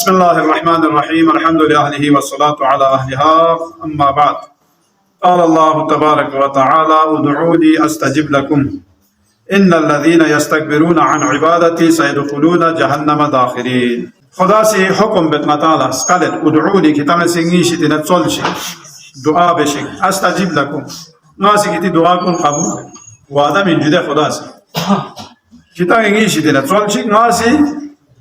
بسم الله الرحمن الرحيم الحمد لله والصلاة على أهلها أما بعد قال الله تبارك وتعالى ادعوني أستجب لكم إن الذين يستكبرون عن عبادتي سيدخلون جهنم داخرين خدا سے حکم بتمتالا سکالت ادعوني كتاب سنگيشي تنتصلشي دعاء بشي أستجب لكم ناسي كتي دعاءكم قبول وهذا من جد خدا سے كتاب سنگيشي تنتصلشي ناسي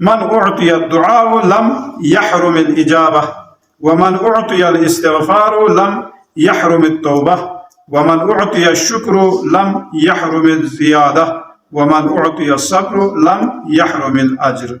من أعطي الدعاء لم يحرم الإجابة ومن أعطي الاستغفار لم يحرم التوبة ومن أعطي الشكر لم يحرم الزيادة ومن أعطي الصبر لم يحرم الأجر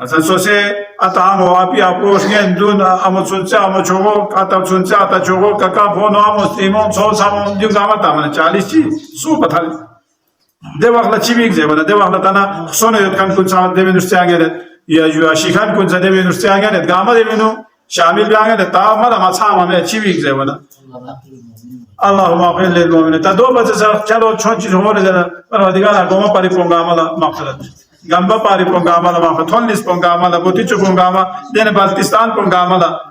مثلا سوسه اطعام وابي اپوش دون ام سونچا ام چوغو کاتا سونچا تا چوغو کاکا فونو ام تیمون سو سامون دیو زامتا من 40 چی سو پتال de vakla çivik zevana de vakla tana sonra yotkan kun saat de üniversiteye gelet ya ju şikan kun de üniversiteye gelet gama de benu şamil bir gelet tamam ama çama me çivik zevana Allahumma ghfir lil mu'minin ta do bache sa chalo chon chiz ho re jana parvadigar goma pari pongama la maghfirat gamba pari pongama la maghfirat thonlis pongama la boti chu pongama dene Pakistan pongama la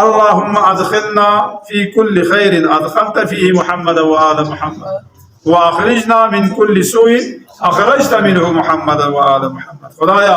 اللهم ادخلنا في كل خير ادخلت فيه محمد وآل محمد واخرجنا من كل سوء اخرجت منه محمد وآل محمد خدایا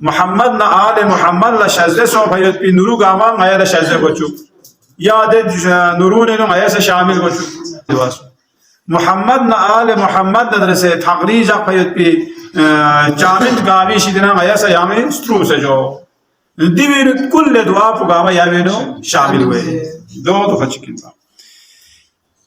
محمد نا آل محمد لا شازده سو فیت پی نورو گاما آیا لا شازده بچو یاد نورون نو آیا سے شامل بچو محمد نا آل محمد ندرسه تقریجا فیت پی جامد گاوی شیدنا آیا سے یامی سترو سے جو دیویر کل دعا پو گاما یامی نو شامل ہوئے دو خچکن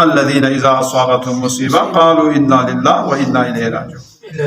الذين اذا اصابتهم مصيبه قالوا انا لله وانا اليه راجعون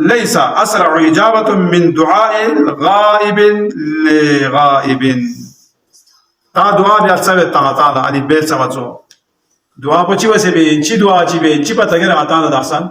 ليس اسرع اجابه من دعاء غائب لغائب تا دعا بیا څه تا تعالی علي به سمجو دعا پچی وسه به چی دعا چی به چی پتا ګر اتا نه دحسن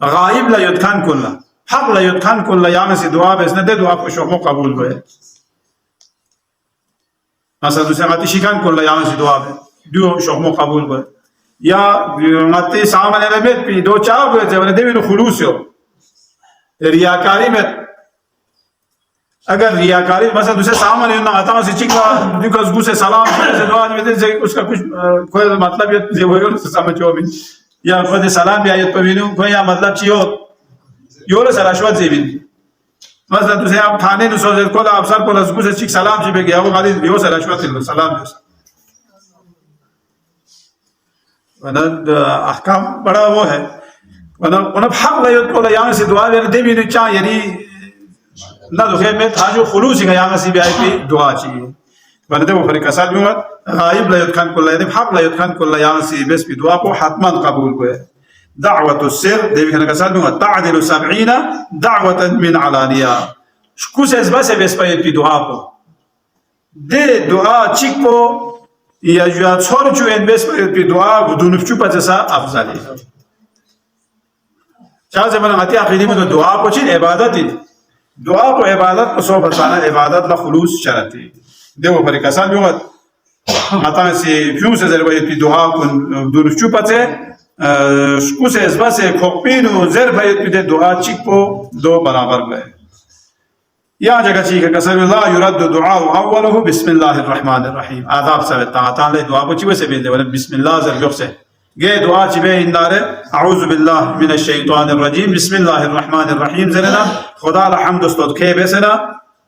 غائب لا یتکان کلا حق لا یتکان کلا یعنی سی دعا به نه دعا کو شوخمو قبول باید مثلا دوسرے ماتی شکان کن لا یہاں سے دعا ہے دو شخمو قبول کر یا ماتی سامنے نمیت پی دو چاہ ہوئے تھے ورنہ دیوی نو خلوص ہو ریاکاری میں اگر ریاکاری مثلا دوسرے سامنے نہ آتا سے چکا دیکھو اس سے سلام سے دعا میں سے اس کا کچھ کوئی مطلب یہ ہوئے گا سمجھو بھی یا خود سلام بھی آیت پوینو کوئی یا مطلب چیو یو له سراشوات زیبین مثلا تو آپ تھانے نو سوچ کو افسر کو لزگو سے چیک سلام چی بے گیا وہ غادي دیو سره رشوت سلام دیو ورنہ احکام بڑا وہ ہے ورنہ حق لا یت کو یہاں سے دعا دے بھی نو چا یعنی نہ تو میں تھا جو خلوص ہے یہاں سے بھی آئی پہ دعا چاہیے ورنہ وہ فرق اساد میں غائب لا یت کان کو لا حق لا یت کان کو یہاں سے بس بھی دعا کو حتما قبول کو ہے دعوة السر دي كان كسادو تعدل 70 دعوة من علانية شكو سيز بس بايت في دعاء دي دعاء چيكو يا جوات سورچو ان بس بايت في دعاء بدونفچو پچسا افضل ہے چا زمان اتی عقیدی میں دعاء کو چین عبادت دعاء کو عبادت کو سو بتانا عبادت لا خلوص شرط ہے دیو پر کسادو متا سے فیوم سے بايت في دعاء کو بدونفچو پچے شکو سے اس بس کھوپینو زر بھیت پیتے دعا چک کو دو برابر گئے یا جگہ چیک ہے قسم اللہ یرد دعا اوله بسم اللہ الرحمن الرحیم آداب سے تعالی دعا کو چوے سے بیندے ولا بسم اللہ زر یوخ سے گے دعا چبے اندار اعوذ باللہ من الشیطان الرجیم بسم اللہ الرحمن الرحیم زرنا خدا الحمد استود کے بیسنا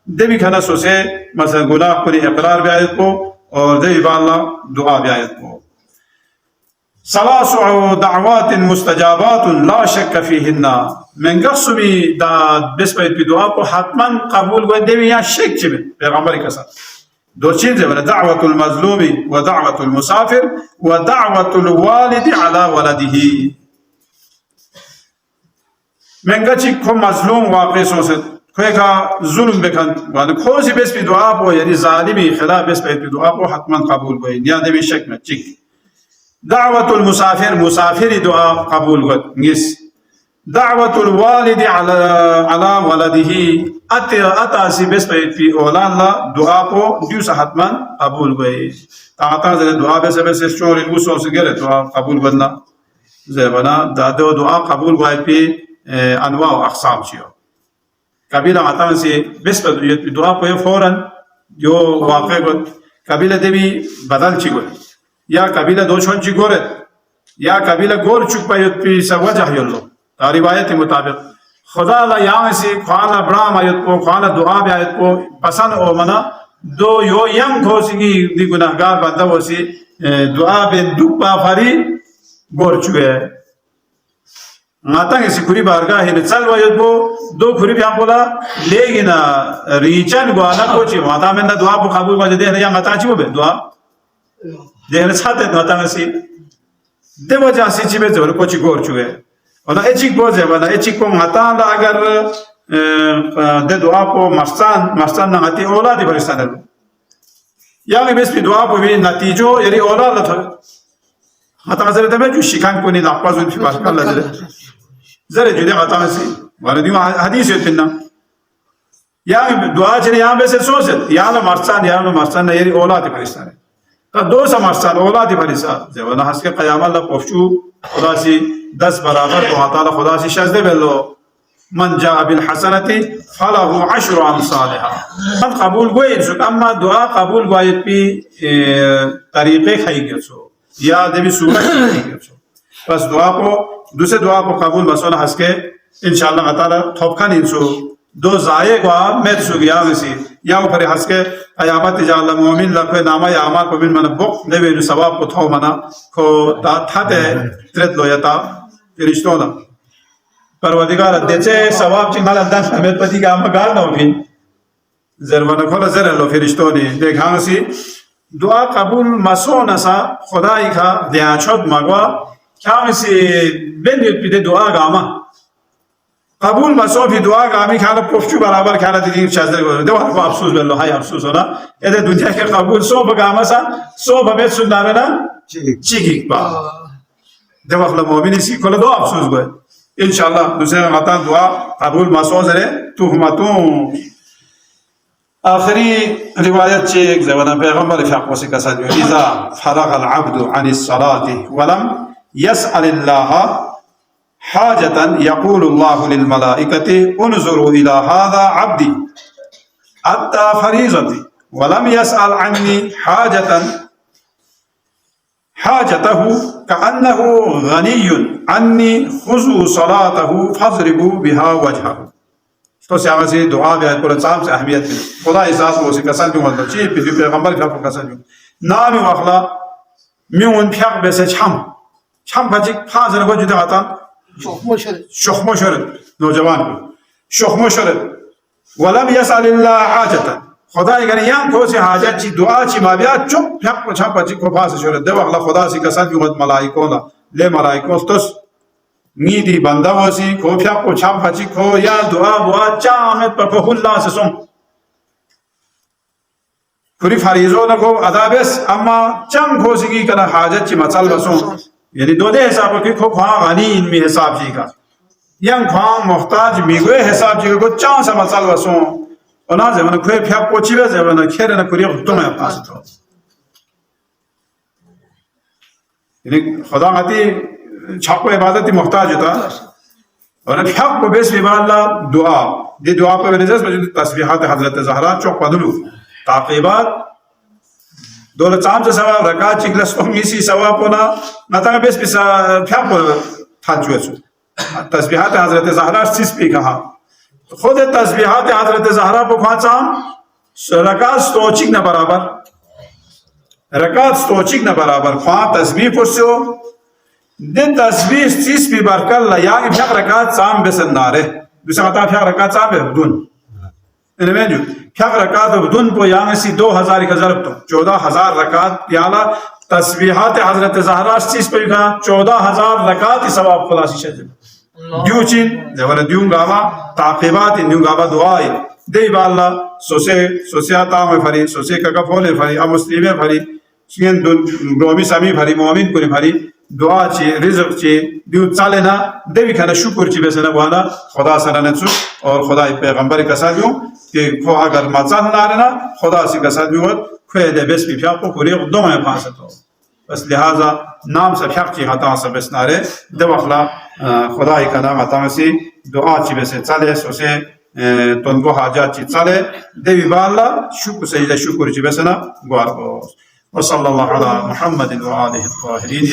دبی کھنا سو سے مثلا گناہ کو اقرار بیایت کو اور دی بالله دعا بیایت کو ثلاث دعوات مستجابات لا شك فيهن من قصبي دا بسبب بدعاء کو حتما قبول کو دیوی یا شک چھ پیغمبر کے ساتھ دو چیزیں ہیں دعوت المظلوم ودعوت المسافر ودعوت الوالد على ولده من گچ کو مظلوم واقع سو سے کوئی کا ظلم بکن وان کو سی بس بدعاء کو یعنی ظالمی خلاف بس بدعاء کو حتما قبول کو یا دیوی شک میں چک دعوة المسافر مسافر دعاء قبول قد دعوة الوالد على ولده أتا سی بس في اولان لا دعاء کو دیو حتما قبول قد تا دعاء بس شور الوسو سے گرے دعاء قبول قدنا زبنا دادو دعاء قبول قد في انواع و اقسام چیو کبھی آتا سی بس دعاء کو فورا جو واقع قد قبیله دیوی بدل چی گوید یا قبیله دوشون چی گورد یا قبیله گور چوک پایت پی سوجه یلو تا روایت مطابق خدا لا یانسی خوانا برام آیت کو خوانا دعا بھی آیت کو پسند او منا دو یو یم کوسیگی دی گناهگار بنده وسی دعا به دو پافری گور چوه ngatange sikuri barga hine chal wayot bo do khuri bya bola legina richan gwana kochi mata menda dua bu kabul ma de ya ngata chi be dua de ne chate ngatange si debo ja si chi be jor kochi gor chuwe ona echik bo je bana echik ko ngata la agar de dua ko mastan na ngati ola di baristan ya nge bes bi dua ko bi natijo yeri ola la tha ngata zere de be ju shikan ko ni na pazun fi barka la zere زره جدی قطعه سی واردیم حدیث یتنا یا دعا چه یا به سوزت یا له مرسان یری اولاد پرستانه تا دو سه مرسان اولاد پرسا زوانا هست که قیامت لا پفچو خدا سی 10 برابر تو تعالی خدا سی شزده بلو من جاء بالحسنه فله 10 امثالها من قبول گوید شد اما دعا قبول گوید پی طریقه خیلی گسو یا دوی صورت خیلی گسو پس دعا کو دوسرے دعا کو قبول بسونا ہس کے انشاءاللہ تعالی تھوپکن انسو دو زائے کو میں سو گیا وسی یا پر ہس کے قیامت جعل مومن لکھ نامہ اعمال کو من بق لے ثواب کو تھو منا کو تا تھتے ترت لو یتا فرشتوں نا پروردگار دچے ثواب چنگال دس ہمت پتی کا مگار نو بھی زرمن کھول زر لو فرشتوں نے دیکھا سی دعا قبول مسونا سا خدای کا دیا چھت مگوا کامسی بندیت پیده دعا گاما قبول مسو فی دعا گامی کالا پفچو برابر کالا دیدیم چازده گوره دو حرف افسوس بلو های افسوس ہونا ایده دنیا کے قبول سو بگاما سا سو بمیت سندانے نا چیگی با دو اخلا مومنی سی کلا دو افسوس گوئے انشاءاللہ دوسرے مطان دعا قبول مسو زرے تحمتون آخری روایت چه ایک زوانا پیغمبر فاقوسی کا ساتھ اذا فرغ العبد عن الصلاة ولم يسأل الله حاجة يقول الله للملائكة انظروا إلى هذا عبدي أدى فريضتي ولم يسأل عني حاجته كأنه غني عني خذوا صلاته فاضربوا بها وجهه تو سیاغ سے دعا بھی ہے قرآن صاحب سے اہمیت ہے خدا احساس ہو سکتا سن بھی مطلب چیئے پی پیغمبر کا کسن بھی نامی واخلا میون پیاق بیسے چھم بچک پھانزن کو جدہ آتا شخمو شرد نوجوان کو شخمو شرد ولم يسأل الله حاجتا خدا اگر یان کو سے حاجت چی دعا چی مابیات چپ پیاق چھم بچک کو پھانس شرد دے واخلا خدا سے کسن بھی مطلب ملائکونا لے ملائکوس تس نیدی بندہ ہوسی کو پیاق کو چھم بچک ہو یا دعا بوا چاہمت پر کو اللہ سے سن کری فریضو نکو ادا بس اما چم کھوسگی کنا حاجت چی مچال بسوں یعنی دو دے حساب کی کھو کھوان غنی ان میں حساب چی کا یم کھوان محتاج میگوے حساب چی کو چان سا مچال بسوں اونا زمان کھوے پھیاق کو چی بے زمان کھیر نکوری خطو میں اپنا ستو یعنی خدا غتی چھاکو عبادتی محتاج ہوتا اور پھیاق کو بیس بیبا اللہ دعا دی دعا پر ونزیس مجھے تسبیحات حضرت زہرا چوک پدلو تعقیبات دولت چام سے سواب رکات چکلس امیسی سواب ہونا نتاقا بیس بیسا پھیاق کو تھانچوے سو تسبیحات حضرت زہرا سیس بھی کہا خود تسبیحات حضرت زہرا کو کھوان چاہم رکات ستوچک نہ برابر رکات ستوچک نہ برابر کھوان تسبیح پرسیو دن تسبیح سیس بھی برکل یا پھیاق رکات چام بیسندارے دوسرا مطا پھیاق رکات چام بے بدون انہیں جو پھیاق رکات بدون کو یہاں سی 2000 کا ضرب تو 14000 رکات پیالا تسبیحات حضرت زہرا چیز پر کہا 14000 رکات ثواب خلاصی شجل دیو چین جوانا دیون گاوا تعقیبات دیون گاوا دعائی دی با اللہ سوسے آتا میں پھری سوسے ککا پھولے پھری امسلیمے پھری سین رومی سامی پھری مومن کنی پھری دعا چی رزق چی دیو چالے نا دیوی کھانا شکر چی بیسے نا وانا خدا سرانتسو اور خدا پیغمبر کسا دیو کہ کھو اگر مچان نارنا خدا سی کسا دیو کھوئے دے بیس بھی پھیاق کو کوریق دو میں پانسا بس لہذا نام سے پھیاق چی حتا سا بیس نارے دو اخلا خدا کا نام حتا سی دعا چی بیسے چالے سوسے طلبو حاجات تتصالح دبي بالله شكر سجدة شكر جبسنا وصلى الله على محمد وآله الطاهرين.